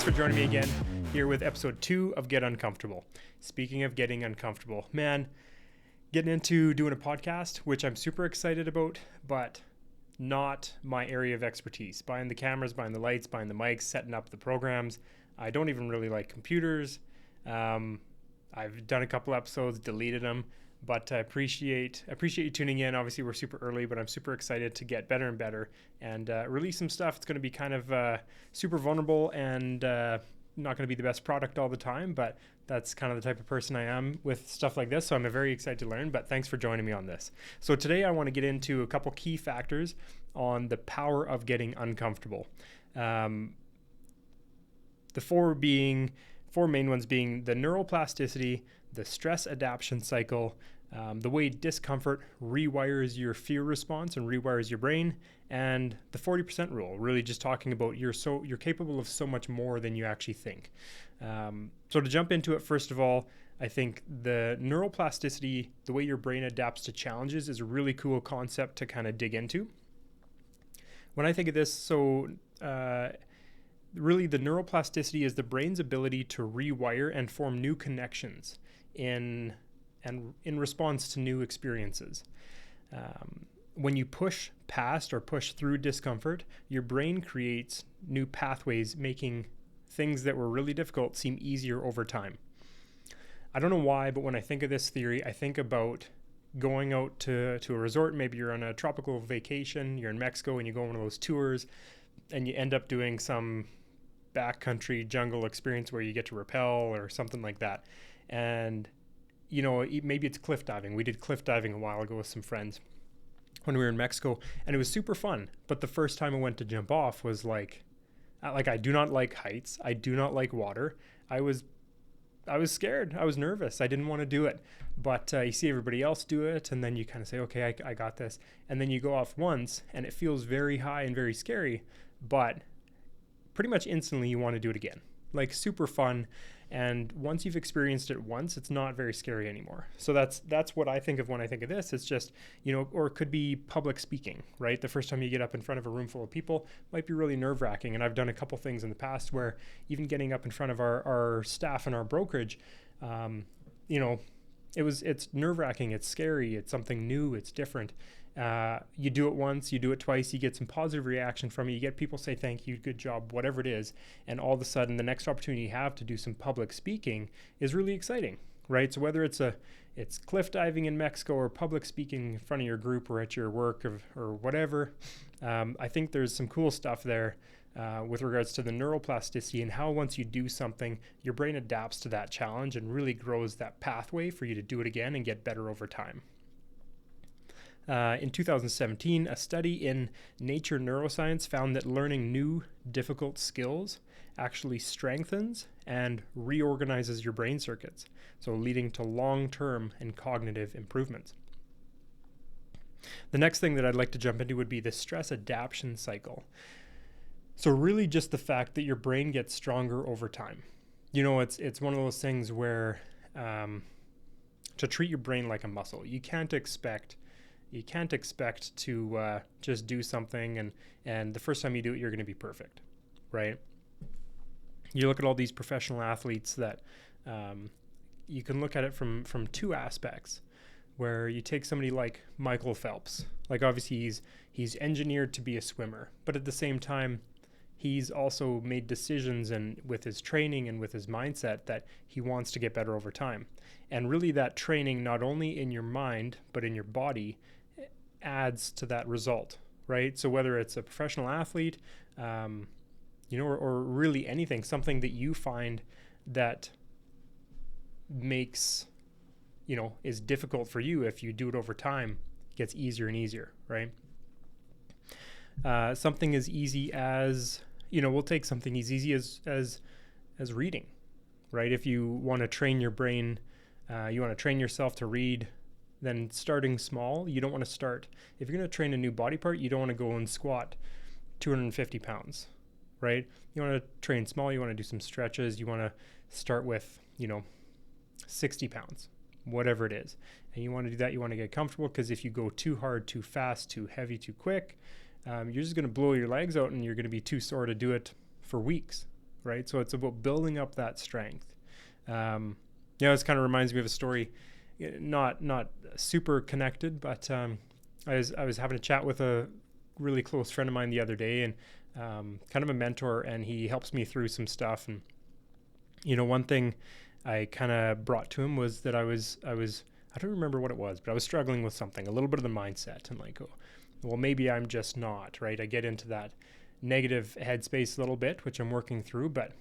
Thanks for joining me again here with episode 2 of Get Uncomfortable. Speaking of getting uncomfortable, man, getting into doing a podcast, which I'm super excited about, but not my area of expertise. Buying the cameras, buying the lights, buying the mics, setting up the programs. I don't even really like computers. I've done a couple episodes, deleted them, but I appreciate you tuning in. Obviously, we're super early, but I'm super excited to get better and better and release some stuff. It's going to be kind of super vulnerable and not going to be the best product all the time, but that's kind of the type of person I am with stuff like this. So I'm very excited to learn, but thanks for joining me on this. So today I want to get into a couple key factors on the power of getting uncomfortable. The four main ones being the neuroplasticity, the stress adaptation cycle, the way discomfort rewires your fear response and rewires your brain, and the 40% rule, really just talking about you're capable of so much more than you actually think. So to jump into it, first of all, I think the neuroplasticity, the way your brain adapts to challenges, is a really cool concept to kind of dig into. When I think of this, really the neuroplasticity is the brain's ability to rewire and form new connections in response to new experiences. When you push past or push through discomfort, your brain creates new pathways, making things that were really difficult seem easier over time. I don't know why, but when I think of this theory, I think about going out to a resort. Maybe you're on a tropical vacation, you're in Mexico and you go on one of those tours and you end up doing some backcountry jungle experience where you get to rappel or something like that. And maybe it's cliff diving. We did cliff diving a while ago with some friends when we were in Mexico, and it was super fun. But the first time I went to jump off was like I do not like heights. I do not like water. I was scared. I was nervous. I didn't want to do it. But you see everybody else do it, and then you kind of say, okay, I got this. And then you go off once, and it feels very high and very scary, but pretty much instantly you want to do it again. Like super fun. And once you've experienced it once, it's not very scary anymore. So that's what I think of when I think of this. It's just, or it could be public speaking, right? The first time you get up in front of a room full of people might be really nerve-wracking. And I've done a couple things in the past where even getting up in front of our staff and our brokerage, it's nerve-wracking, it's scary, it's something new, it's different. You do it once, you do it twice, you get some positive reaction from it, you get people say thank you, good job, whatever it is, and all of a sudden the next opportunity you have to do some public speaking is really exciting, right? So whether it's cliff diving in Mexico or public speaking in front of your group or at your work or whatever, I think there's some cool stuff there with regards to the neuroplasticity and how once you do something, your brain adapts to that challenge and really grows that pathway for you to do it again and get better over time. In 2017, a study in Nature Neuroscience found that learning new, difficult skills actually strengthens and reorganizes your brain circuits, so leading to long-term and cognitive improvements. The next thing that I'd like to jump into would be the stress adaptation cycle. So really just the fact that your brain gets stronger over time. It's one of those things where to treat your brain like a muscle, you can't expect to just do something and the first time you do it, you're going to be perfect, right? You look at all these professional athletes that you can look at it from two aspects, where you take somebody like Michael Phelps. Like obviously he's engineered to be a swimmer, but at the same time, he's also made decisions and with his training and with his mindset that he wants to get better over time. And really that training, not only in your mind, but in your body, adds to that result, right? So whether it's a professional athlete, or really anything, something that you find that makes, is difficult for you, if you do it over time, it gets easier and easier, right? Something as easy as, we'll take something as easy as reading, right? If you want to train your brain, you want to train yourself to read, then starting small. You don't want to start, if you're going to train a new body part, you don't want to go and squat 250 pounds, right? You want to train small, you want to do some stretches, you want to start with, 60 pounds, whatever it is. And you want to do that, you want to get comfortable, because if you go too hard, too fast, too heavy, too quick, you're just going to blow your legs out and you're going to be too sore to do it for weeks, right? So it's about building up that strength. This kind of reminds me of a story, not super connected, but I was having a chat with a really close friend of mine the other day, and kind of a mentor, and he helps me through some stuff. And one thing I kind of brought to him was that I was I don't remember what it was, but I was struggling with something, a little bit of the mindset, and like, oh, well, maybe I'm just not, right? I get into that negative headspace a little bit, which I'm working through, but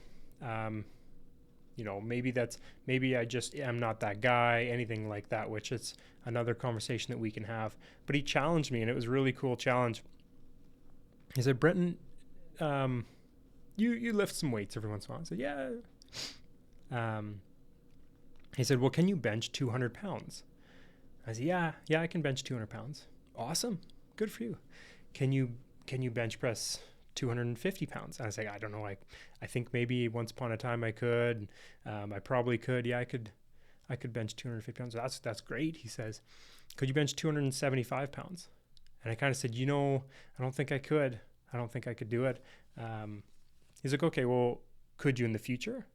maybe I just am not that guy, anything like that, which it's another conversation that we can have. But he challenged me, and it was a really cool challenge. He said, Brenton, you lift some weights every once in a while. I said, yeah. He said, well, can you bench 200 pounds? I said, yeah, I can bench 200 pounds. Awesome. Good for you. Can you bench press 250 pounds? And I was like, I don't know. I think maybe once upon a time I could. I probably could. Yeah, I could bench 250 pounds. That's great. He says, could you bench 275 pounds? And I kind of said, I don't think I could. I don't think I could do it. He's like, okay, well, could you in the future?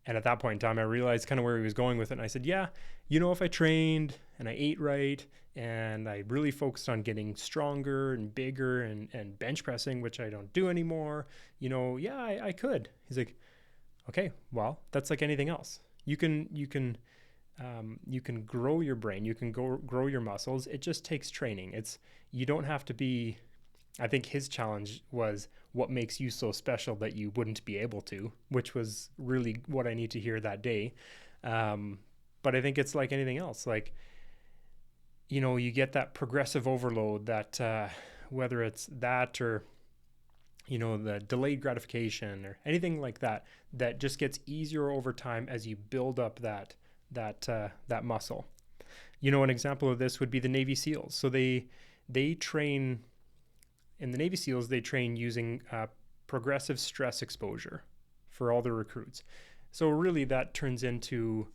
And at that point in time, I realized kind of where he was going with it. And I said, yeah, if I trained and I ate right and I really focused on getting stronger and bigger and bench pressing, which I don't do anymore, I could. He's like, okay, well, that's like anything else. You can grow your brain. You can grow your muscles. It just takes training. You don't have to be. I think his challenge was what makes you so special that you wouldn't be able to, which was really what I need to hear that day. But I think it's like anything else. Like, you get that progressive overload that whether it's that or, the delayed gratification or anything like that, that just gets easier over time as you build up that muscle. An example of this would be the Navy SEALs. So they train. In the Navy SEALs, they train using progressive stress exposure for all their recruits. So really that turns into,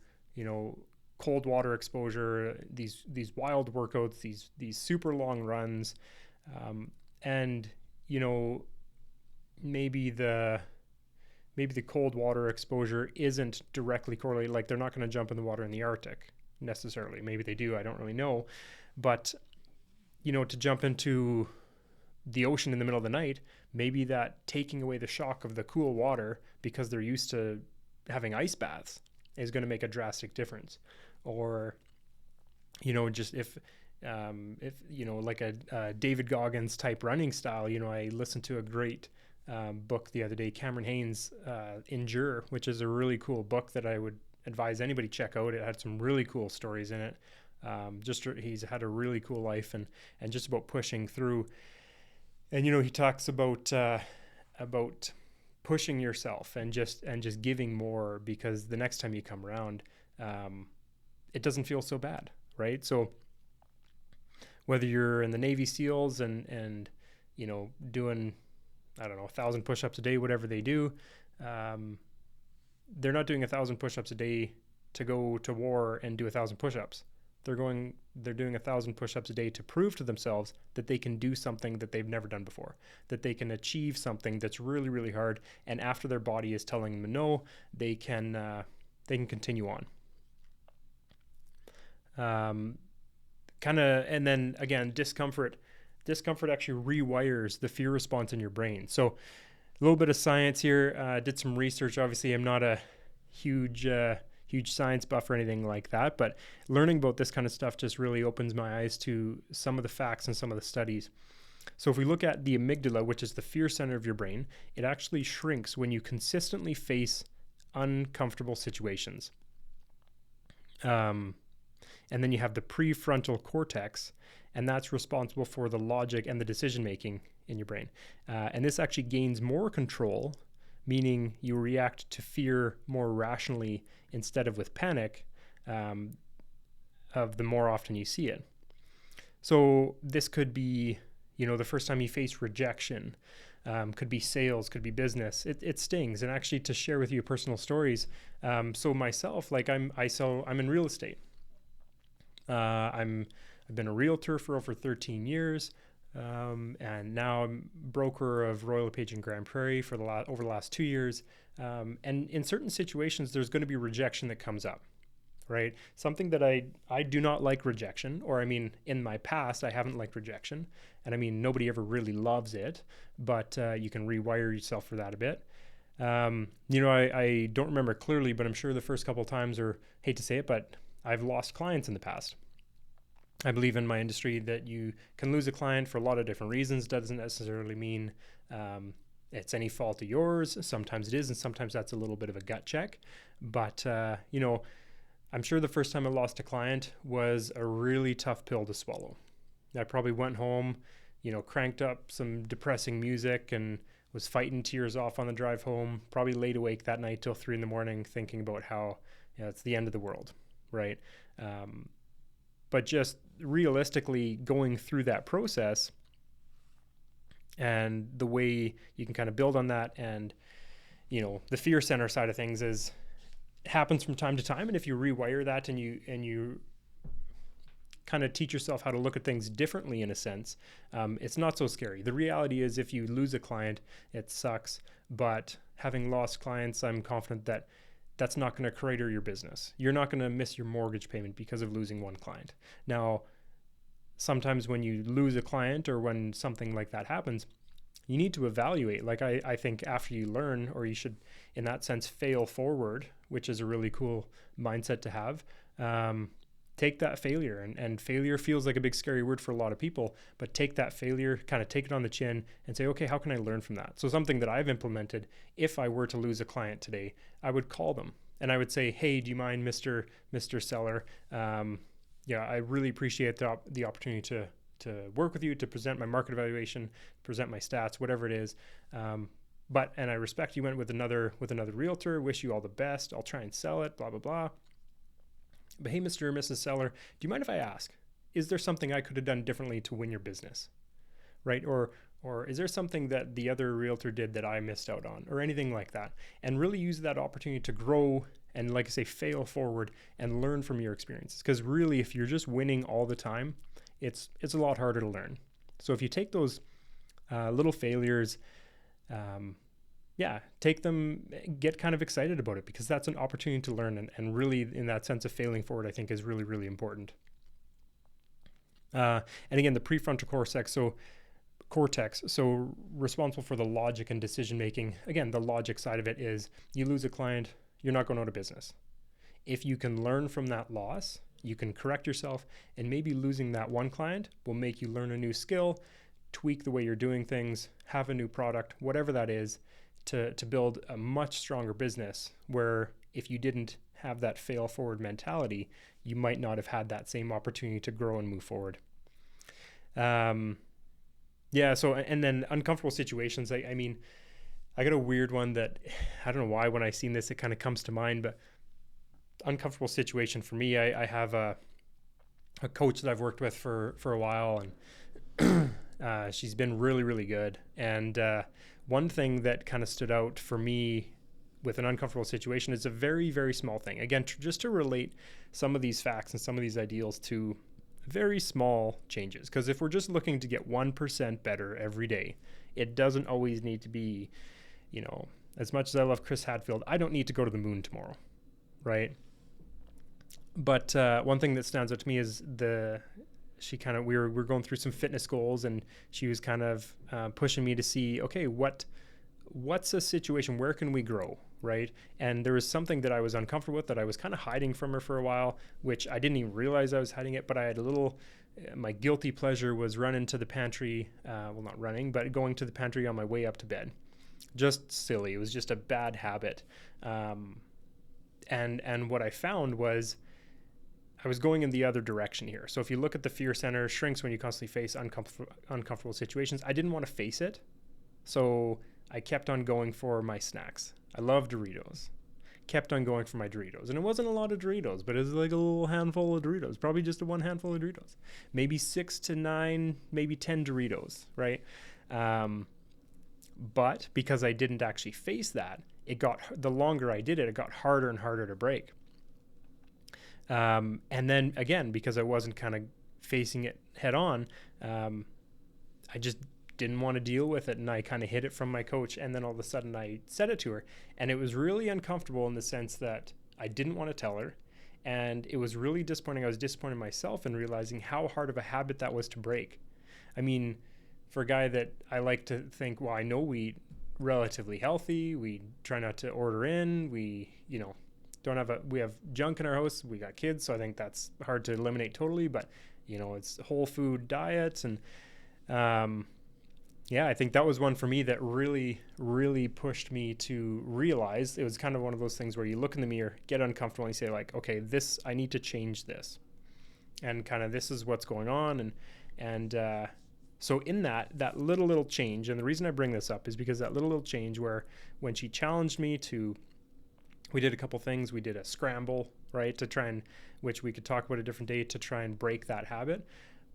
cold water exposure, these wild workouts, these super long runs. And, maybe the cold water exposure isn't directly correlated. Like they're not going to jump in the water in the Arctic necessarily. Maybe they do. I don't really know. But, to jump into the ocean in the middle of the night, maybe that taking away the shock of the cool water because they're used to having ice baths is going to make a drastic difference. Or, just if like a David Goggins type running style, I listened to a great book the other day, Cameron Haynes' Endure, which is a really cool book that I would advise anybody check out. It had some really cool stories in it. He's had a really cool life and just about pushing through. And he talks about pushing yourself and just giving more, because the next time you come around, it doesn't feel so bad, right? So whether you're in the Navy SEALs and doing 1,000 push-ups a day, whatever they do, they're not doing 1,000 push-ups a day to go to war and do 1,000 push-ups. They're doing 1,000 push-ups a day to prove to themselves that they can do something that they've never done before, that they can achieve something that's really, really hard. And after their body is telling them no, they can continue on. And then again, discomfort actually rewires the fear response in your brain. So a little bit of science here. Did some research. Obviously, I'm not a huge science buff or anything like that, but learning about this kind of stuff just really opens my eyes to some of the facts and some of the studies. So if we look at the amygdala, which is the fear center of your brain, it actually shrinks when you consistently face uncomfortable situations. And then you have the prefrontal cortex, and that's responsible for the logic and the decision making in your brain. And this actually gains more control, meaning you react to fear more rationally instead of with panic, of the more often you see it. So this could be, the first time you face rejection, could be sales, could be business. It stings. And actually, to share with you personal stories, so myself, like I'm in real estate. I've been a realtor for over 13 years. and now I'm broker of Royal LePage and Grand Prairie for over the last 2 years. And in certain situations, there's going to be rejection that comes up, right? Something that I do not like rejection, or I mean, in my past, I haven't liked rejection. And I mean, nobody ever really loves it, but you can rewire yourself for that a bit. I don't remember clearly, but I'm sure the first couple of times, or hate to say it, but I've lost clients in the past. I believe in my industry that you can lose a client for a lot of different reasons. Doesn't necessarily mean it's any fault of yours. Sometimes it is, and sometimes that's a little bit of a gut check. But, I'm sure the first time I lost a client was a really tough pill to swallow. I probably went home, cranked up some depressing music and was fighting tears off on the drive home, probably laid awake that night till 3 a.m. thinking about how it's the end of the world, right? But just realistically going through that process and the way you can kind of build on that, and the fear center side of things happens from time to time, and if you rewire that and you kind of teach yourself how to look at things differently in a sense, it's not so scary. The reality is, if you lose a client, it sucks, but having lost clients, I'm confident that that's not going to crater your business. You're not going to miss your mortgage payment because of losing one client. Now, sometimes when you lose a client or when something like that happens, you need to evaluate. Like I think after you learn, or you should, in that sense, fail forward, which is a really cool mindset to have. Take that failure, and failure feels like a big scary word for a lot of people, but take that failure, kind of take it on the chin and say, okay, how can I learn from that? So something that I've implemented, if I were to lose a client today, I would call them and I would say, hey, do you mind, Mr. Seller? I really appreciate the opportunity to work with you, to present my market evaluation, present my stats, whatever it is. And I respect you went with another realtor, wish you all the best. I'll try and sell it, blah, blah, blah. But hey, Mr. or Mrs. Seller, do you mind if I ask, is there something I could have done differently to win your business, right? Or is there something that the other realtor did that I missed out on, or anything like that? And really use that opportunity to grow and, like I say, fail forward and learn from your experiences. Because really, if you're just winning all the time, it's a lot harder to learn. So if you take those little failures, take them, get kind of excited about it, because that's an opportunity to learn, and really in that sense of failing forward, I think is really, really important. And again, the prefrontal cortex, so responsible for the logic and decision making. Again, the logic side of it is, you lose a client, you're not going out of business. If you can learn from that loss, you can correct yourself, and maybe losing that one client will make you learn a new skill, tweak the way you're doing things, have a new product, whatever that is, to build a much stronger business, where if you didn't have that fail forward mentality, you might not have had that same opportunity to grow and move forward. And then uncomfortable situations. I mean, I got a weird one that, I don't know why, when I seen this, it kind of comes to mind, but uncomfortable situation for me, I have a coach that I've worked with for a while, and she's been really, really good. And one thing that kind of stood out for me with an uncomfortable situation is a very, very small thing. Again, just to relate some of these facts and some of these ideals to very small changes. Because if we're just looking to get 1% better every day, it doesn't always need to be, as much as I love Chris Hadfield, I don't need to go to the moon tomorrow, right? But one thing that stands out to me is we were going through some fitness goals, and she was kind of pushing me to see, okay, what's a situation, where can we grow, right? And there was something that I was uncomfortable with that I was kind of hiding from her for a while, which I didn't even realize I was hiding it, but I had my guilty pleasure was running to the pantry, not running, but going to the pantry on my way up to bed. Just silly. It was just a bad habit. And what I found was, I was going in the other direction here. So if you look at the fear center, shrinks when you constantly face uncomfortable situations. I didn't want to face it, so I kept on going for my snacks. I love Doritos. Kept on going for my Doritos. And it wasn't a lot of Doritos, but it was like a little handful of Doritos. Probably just one handful of Doritos. Maybe 6 to 9, maybe 10 Doritos, right? But because I didn't actually face that, the longer I did it, it got harder and harder to break. And then again, because I wasn't kind of facing it head on, I just didn't want to deal with it, and I kind of hid it from my coach, and then all of a sudden I said it to her, and it was really uncomfortable in the sense that I didn't want to tell her, and it was really disappointing. I was disappointed in myself in realizing how hard of a habit that was to break. I mean, for a guy that I like to think, well, I know we eat relatively healthy, we try not to order in, we, we have junk in our house, we got kids, so I think that's hard to eliminate totally, but it's whole food diets. And I think that was one for me that really, really pushed me to realize. It was kind of one of those things where you look in the mirror, get uncomfortable, and you say like, okay, I need to change this, and kind of this is what's going on. And so in that little change, and the reason I bring this up is because that little change where when she challenged me we did a couple things. We did a scramble, right, to try and, which we could talk about a different day, to try and break that habit.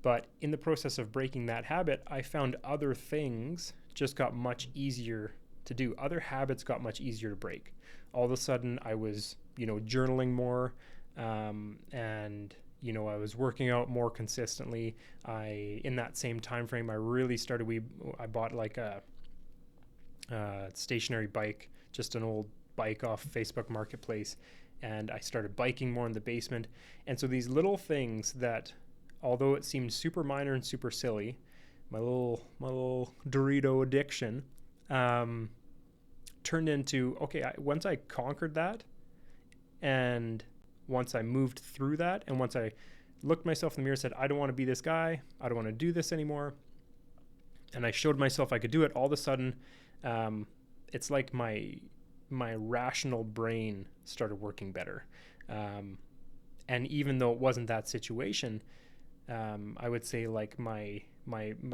But in the process of breaking that habit, I found other things just got much easier to do. Other habits got much easier to break. All of a sudden I was, journaling more, and I was working out more consistently. In that same time frame, I really started. I bought like a stationary bike, just an old bike off Facebook Marketplace, and I started biking more in the basement. And so these little things that, although it seemed super minor and super silly, my little Dorito addiction turned into, okay, once I conquered that, and once I moved through that, and once I looked myself in the mirror and said, I don't want to be this guy, I don't want to do this anymore, and I showed myself I could do it, all of a sudden, it's like my rational brain started working better. And even though it wasn't that situation, I would say like my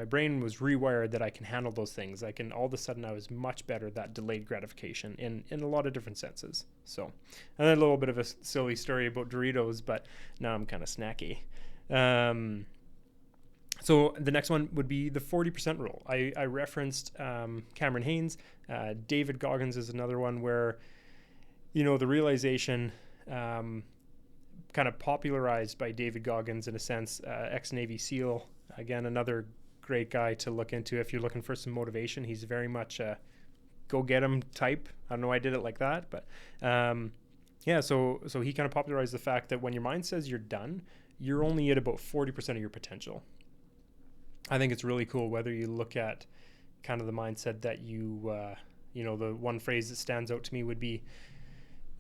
brain was rewired that I can handle those things. All of a sudden I was much better at that delayed gratification in a lot of different senses. So, and then a little bit of a silly story about Doritos, but now I'm kind of snacky. So the next one would be the 40% rule. I referenced Cameron Hanes. David Goggins is another one where, the realization, kind of popularized by David Goggins in a sense, ex-Navy SEAL. Again, another great guy to look into if you're looking for some motivation. He's very much a go get him type. I don't know why I did it like that, but so he kind of popularized the fact that when your mind says you're done, you're only at about 40% of your potential. I think it's really cool whether you look at kind of the mindset that the one phrase that stands out to me would be,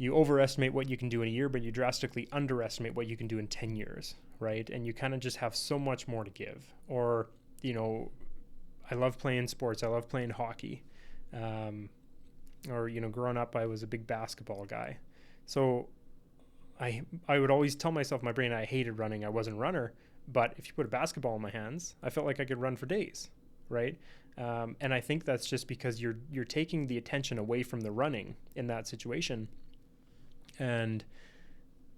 you overestimate what you can do in a year, but you drastically underestimate what you can do in 10 years, right? And you kind of just have so much more to give. Or, I love playing sports. I love playing hockey. Growing up, I was a big basketball guy. So I would always tell myself, my brain, I hated running. I wasn't a runner. But if you put a basketball in my hands, I felt like I could run for days, right? And I think that's just because you're taking the attention away from the running in that situation. And,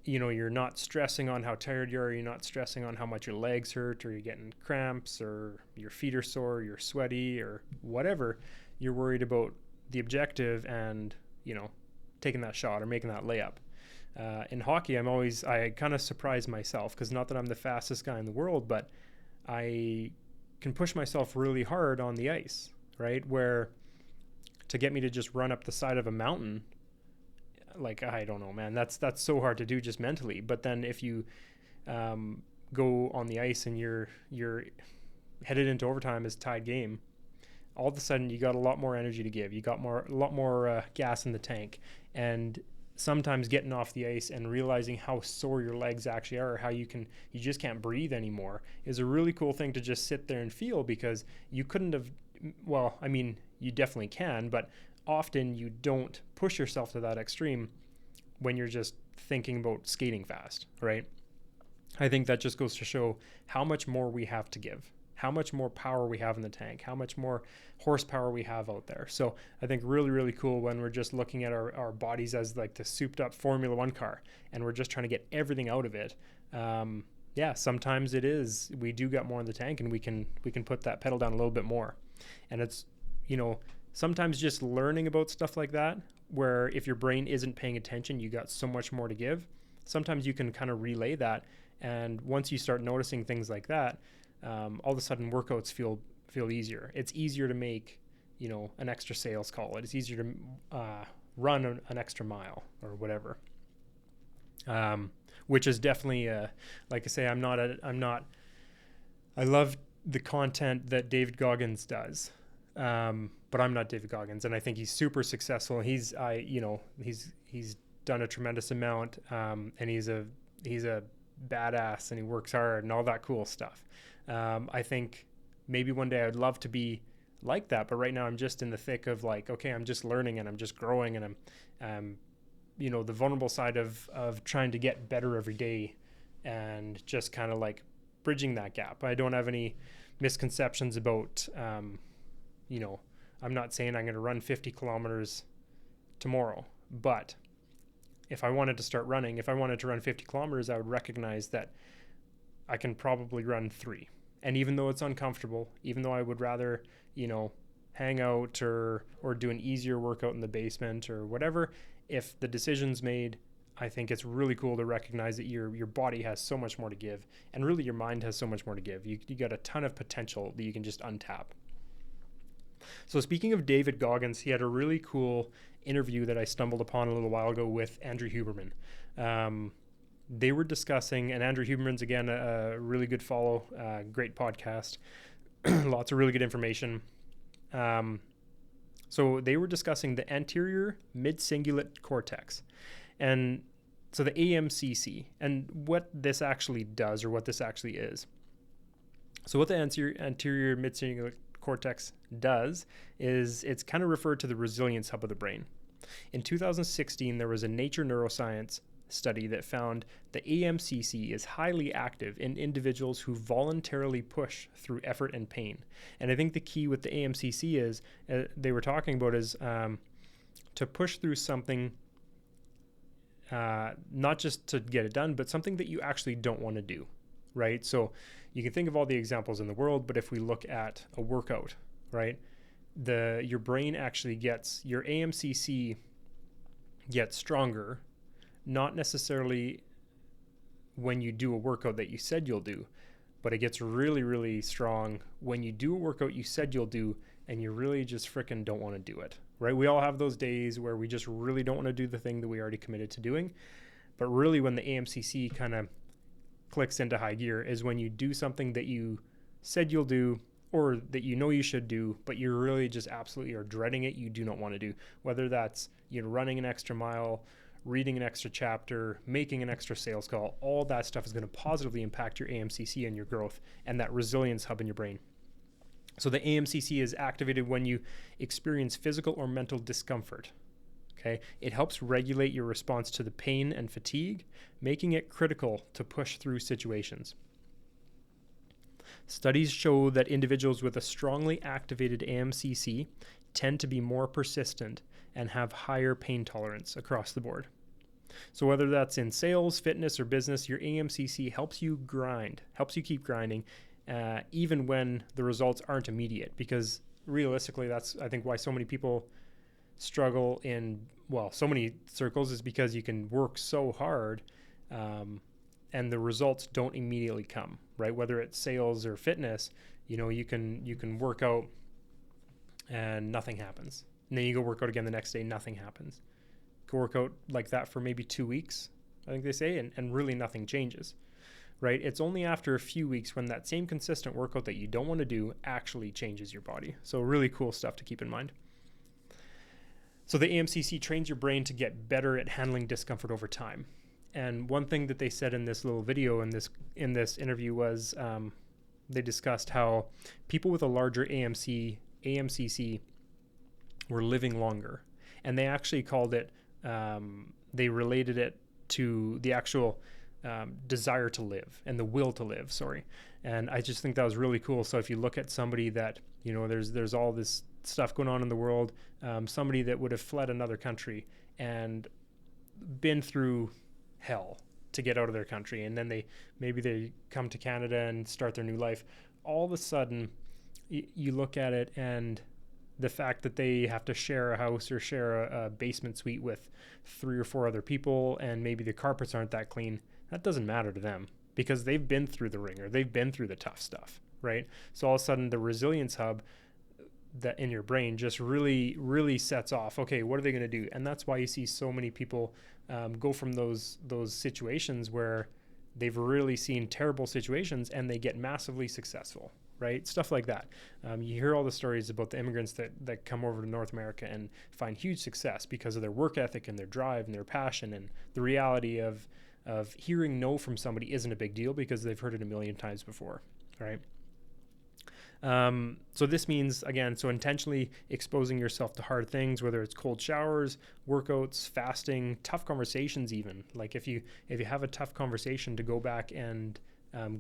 you're not stressing on how tired you are. You're not stressing on how much your legs hurt, or you're getting cramps, or your feet are sore, you're sweaty, or whatever. You're worried about the objective and, taking that shot or making that layup. In hockey, I kind of surprise myself, because not that I'm the fastest guy in the world, but I can push myself really hard on the ice, right? Where to get me to just run up the side of a mountain, like, I don't know, man, that's so hard to do just mentally. But then if you go on the ice and you're headed into overtime as tied game, all of a sudden you got a lot more energy to give. You got a lot more gas in the tank. And sometimes getting off the ice and realizing how sore your legs actually are, or how you just can't breathe anymore, is a really cool thing to just sit there and feel, because you couldn't have, well, I mean, you definitely can, but often you don't push yourself to that extreme when you're just thinking about skating fast, right? I think that just goes to show how much more we have to give, how much more power we have in the tank, how much more horsepower we have out there. So I think really, really cool when we're just looking at our bodies as like the souped up Formula One car, and we're just trying to get everything out of it. Sometimes we do got more in the tank, and we can put that pedal down a little bit more. And it's, sometimes just learning about stuff like that, where if your brain isn't paying attention, you got so much more to give. Sometimes you can kind of relay that. And once you start noticing things like that, all of a sudden workouts feel feel easier. It's easier to make, an extra sales call. It's easier to run an extra mile or whatever. Which is definitely, like I say, I love the content that David Goggins does. But I'm not David Goggins, and I think he's super successful. He's done a tremendous amount, and he's a badass, and he works hard and all that cool stuff. I think maybe one day I'd love to be like that, but right now I'm just in the thick of like, okay, I'm just learning and I'm just growing, and I'm the vulnerable side of trying to get better every day, and just kind of like bridging that gap. I don't have any misconceptions about, I'm not saying I'm going to run 50 kilometers tomorrow, but if I wanted to run 50 kilometers, I would recognize that I can probably run 3. And even though it's uncomfortable, even though I would rather, hang out or do an easier workout in the basement or whatever, if the decision's made, I think it's really cool to recognize that your body has so much more to give, and really your mind has so much more to give. You got a ton of potential that you can just untap. So speaking of David Goggins, he had a really cool interview that I stumbled upon a little while ago with Andrew Huberman. They were discussing, and Andrew Huberman's, again, a really good follow, great podcast, lots of really good information. So they were discussing the anterior mid-cingulate cortex, and so the AMCC, and what this actually does, or what this actually is. So what the anterior mid-cingulate cortex does is it's kind of referred to the resilience hub of the brain. In 2016, there was a Nature Neuroscience study that found the AMCC is highly active in individuals who voluntarily push through effort and pain. And I think the key with the AMCC is, they were talking about, is to push through something, not just to get it done, but something that you actually don't want to do, right? So you can think of all the examples in the world, but if we look at a workout, right, your brain actually gets, your AMCC gets stronger, not necessarily when you do a workout that you said you'll do, but it gets really, really strong when you do a workout you said you'll do and you really just freaking don't want to do it, right? We all have those days where we just really don't want to do the thing that we already committed to doing. But really, when the AMCC kind of clicks into high gear is when you do something that you said you'll do, or that you should do, but you really just absolutely are dreading it. You do not want to do, whether that's running an extra mile, reading an extra chapter, making an extra sales call. All that stuff is going to positively impact your AMCC and your growth and that resilience hub in your brain. So the AMCC is activated when you experience physical or mental discomfort. Okay, it helps regulate your response to the pain and fatigue, making it critical to push through situations. Studies show that individuals with a strongly activated AMCC tend to be more persistent and have higher pain tolerance across the board. So whether that's in sales, fitness, or business, your AMCC helps you keep grinding, even when the results aren't immediate. Because realistically, that's, I think, why so many people struggle in, so many circles, is because you can work so hard, and the results don't immediately come, right? Whether it's sales or fitness, you can work out and nothing happens. And then you go work out again the next day, nothing happens. Go work out like that for maybe 2 weeks, I think they say, and really nothing changes, right? It's only after a few weeks when that same consistent workout that you don't want to do actually changes your body. So really cool stuff to keep in mind. So the AMCC trains your brain to get better at handling discomfort over time. And one thing that they said in this little video, in this interview, was they discussed how people with a larger AMCC were living longer. And they actually called it, they related it to the actual desire to live and the will to live, And I just think that was really cool. So if you look at somebody that, there's all this stuff going on in the world, somebody that would have fled another country and been through hell to get out of their country, and then they come to Canada and start their new life. All of a sudden, you look at it, and the fact that they have to share a house or share a basement suite with 3 or 4 other people, and maybe the carpets aren't that clean, that doesn't matter to them, because they've been through the ringer, they've been through the tough stuff, right? So all of a sudden the resilience hub that in your brain just really sets off, okay, what are they going to do? And that's why you see so many people go from those situations where they've really seen terrible situations and they get massively successful, right? Stuff like that. You hear all the stories about the immigrants that come over to North America and find huge success because of their work ethic and their drive and their passion, and the reality of hearing no from somebody isn't a big deal because they've heard it a million times before, right? So this means, again, so intentionally exposing yourself to hard things, whether it's cold showers, workouts, fasting, tough conversations, even like if you have a tough conversation, to go back and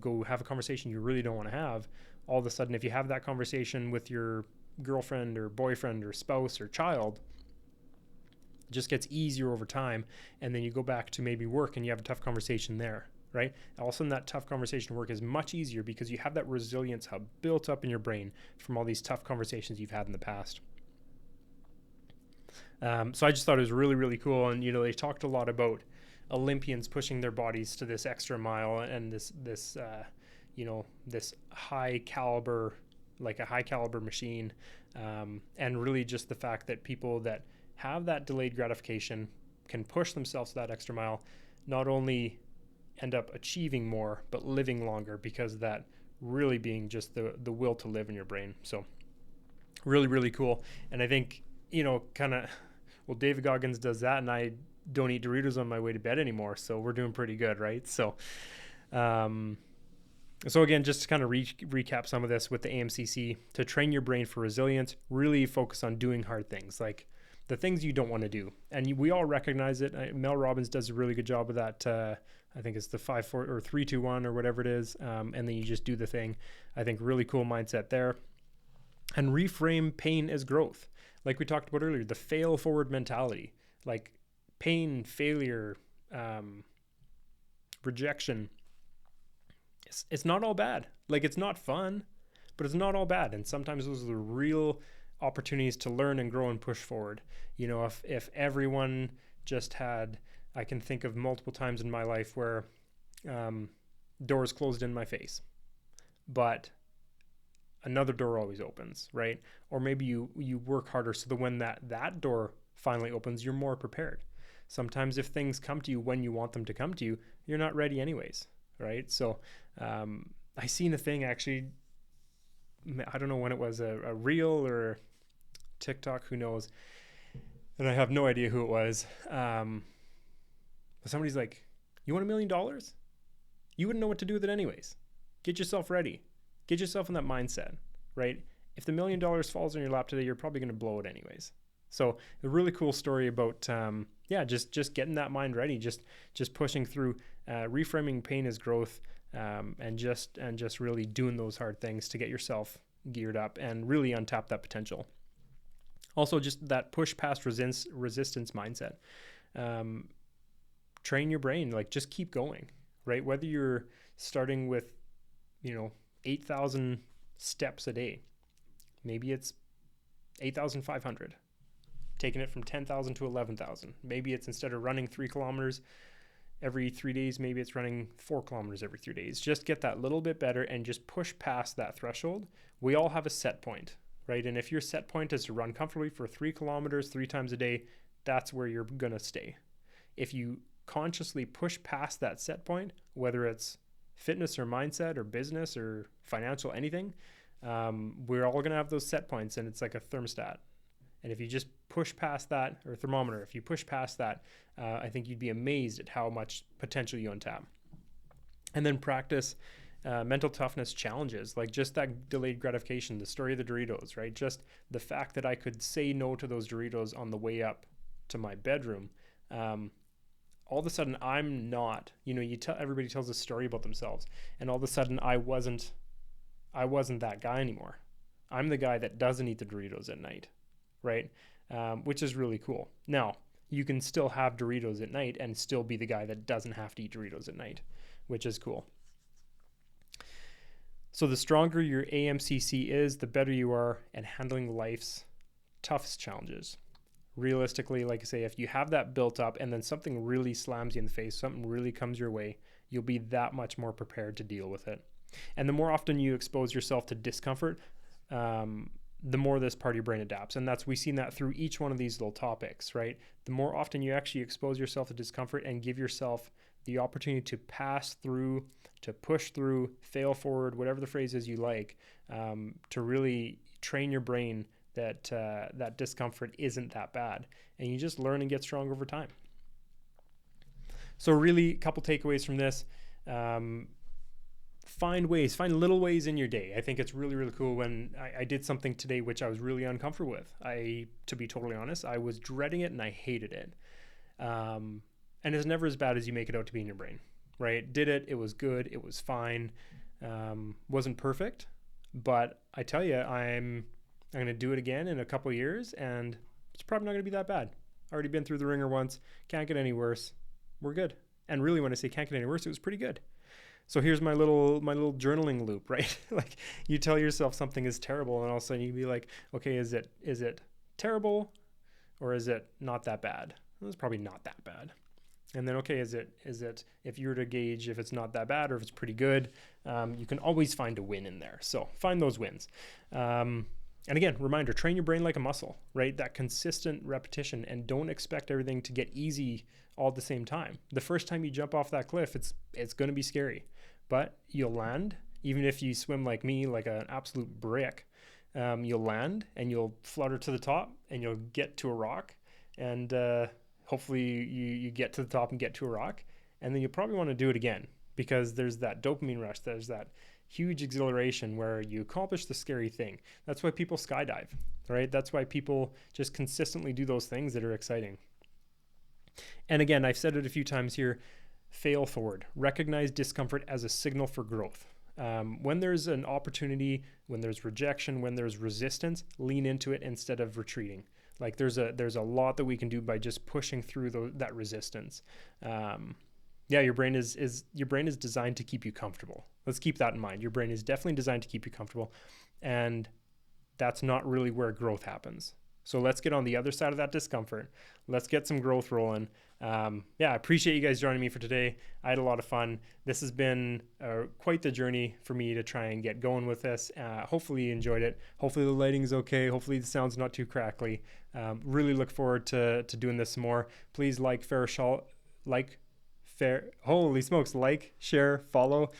go have a conversation you really don't want to have. All of a sudden, if you have that conversation with your girlfriend or boyfriend or spouse or child, it just gets easier over time. And then you go back to maybe work and you have a tough conversation there, right? All of a sudden that tough conversation work is much easier because you have that resilience hub built up in your brain from all these tough conversations you've had in the past. So I just thought it was really cool. And, they talked a lot about Olympians pushing their bodies to this extra mile and this high caliber, like a high caliber machine. And really just the fact that people that have that delayed gratification can push themselves that extra mile, not only end up achieving more, but living longer, because of that really being just the will to live in your brain. So really cool. And I think, David Goggins does that, and I don't eat Doritos on my way to bed anymore. So we're doing pretty good, right? So, so again, just to kind of recap some of this with the AMCC, to train your brain for resilience, really focus on doing hard things, like the things you don't want to do. And we all recognize it. Mel Robbins does a really good job of that. I think it's the 5, 4, or 3, 2, 1, or whatever it is. And then you just do the thing. I think really cool mindset there. And reframe pain as growth. Like we talked about earlier, the fail forward mentality, like pain, failure, rejection. It's not all bad. Like, it's not fun, but it's not all bad. And sometimes those are the real opportunities to learn and grow and push forward. If everyone just had, I can think of multiple times in my life where doors closed in my face, but another door always opens, right? Or maybe you work harder so that when that door finally opens, you're more prepared. Sometimes if things come to you when you want them to come to you, you're not ready anyways, right? So I seen a thing, actually, I don't know when it was, a reel or TikTok, who knows, and I have no idea who it was. But somebody's like, you want $1 million? You wouldn't know what to do with it anyways. Get yourself ready. Get yourself in that mindset, right? If the $1 million falls on your lap today, you're probably going to blow it anyways. So a really cool story about, just getting that mind ready, just pushing through, reframing pain as growth, and just really doing those hard things to get yourself geared up and really untap that potential. Also, just that push past resistance mindset. Train your brain, like, just keep going, right? Whether you're starting with, 8,000 steps a day, maybe it's 8,500, taking it from 10,000 to 11,000. Maybe it's, instead of running 3 kilometers every 3 days, maybe it's running 4 kilometers every 3 days. Just get that little bit better and just push past that threshold. We all have a set point, right? And if your set point is to run comfortably for 3 kilometers 3 times a day, that's where you're going to stay. If you consciously push past that set point, whether it's fitness or mindset or business or financial, anything, we're all going to have those set points, and it's like a thermostat. And if you just push past that, or thermometer, if you push past that, I think you'd be amazed at how much potential you untap. And then practice mental toughness challenges, like just that delayed gratification, the story of the Doritos, right? Just the fact that I could say no to those Doritos on the way up to my bedroom. All of a sudden I'm not, everybody tells a story about themselves, and all of a sudden I wasn't that guy anymore. I'm the guy that doesn't eat the Doritos at night, right? Which is really cool. Now, you can still have Doritos at night and still be the guy that doesn't have to eat Doritos at night, which is cool. So the stronger your AMCC is, the better you are at handling life's toughest challenges. Realistically, like I say, if you have that built up and then something really slams you in the face, something really comes your way, you'll be that much more prepared to deal with it. And the more often you expose yourself to discomfort, the more this part of your brain adapts. And we've seen that through each one of these little topics, right? The more often you actually expose yourself to discomfort and give yourself the opportunity to pass through, to push through, fail forward, whatever the phrase is you like, to really train your brain that that discomfort isn't that bad. And you just learn and get strong over time. So really, a couple takeaways from this. Find little ways in your day. I think it's really, really cool when I did something today which I was really uncomfortable with. To be totally honest, I was dreading it and I hated it. And it's never as bad as you make it out to be in your brain, right? Did it was good, it was fine. Wasn't perfect, but I tell you, I'm going to do it again in a couple of years, and it's probably not going to be that bad. Already been through the ringer once, can't get any worse. We're good. And really, when I say can't get any worse, it was pretty good. So here's my little journaling loop, right? Like, you tell yourself something is terrible, and all of a sudden you can be like, okay, is it terrible, or is it not that bad? Well, it's probably not that bad. And then, okay, is it if you were to gauge if it's not that bad or if it's pretty good, you can always find a win in there. So find those wins. And again, reminder, train your brain like a muscle, right? That consistent repetition, and don't expect everything to get easy all at the same time. The first time you jump off that cliff, it's going to be scary, but you'll land. Even if you swim like me, like an absolute brick, you'll land and you'll flutter to the top and you'll get to a rock, and hopefully you get to the top and get to a rock, and then you'll probably want to do it again, because there's that dopamine rush. There's that huge exhilaration where you accomplish the scary thing. That's why people skydive, right? That's why people just consistently do those things that are exciting. And again, I've said it a few times here, fail forward. Recognize discomfort as a signal for growth. When there's an opportunity, when there's rejection, when there's resistance, lean into it instead of retreating. Like, there's a lot that we can do by just pushing through that resistance. Your brain is designed to keep you comfortable. Let's keep that in mind. Your brain is definitely designed to keep you comfortable, and that's not really where growth happens. So let's get on the other side of that discomfort. Let's get some growth rolling. I appreciate you guys joining me for today. I had a lot of fun. This has been quite the journey for me to try and get going with this. Hopefully you enjoyed it. Hopefully the lighting's okay. Hopefully the sound's not too crackly. Really look forward to doing this some more. Please holy smokes, like, share, follow,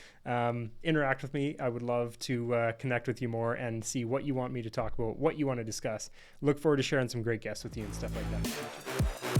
interact with me. I would love to connect with you more and see what you want me to talk about, what you want to discuss. Look forward to sharing some great guests with you and stuff like that.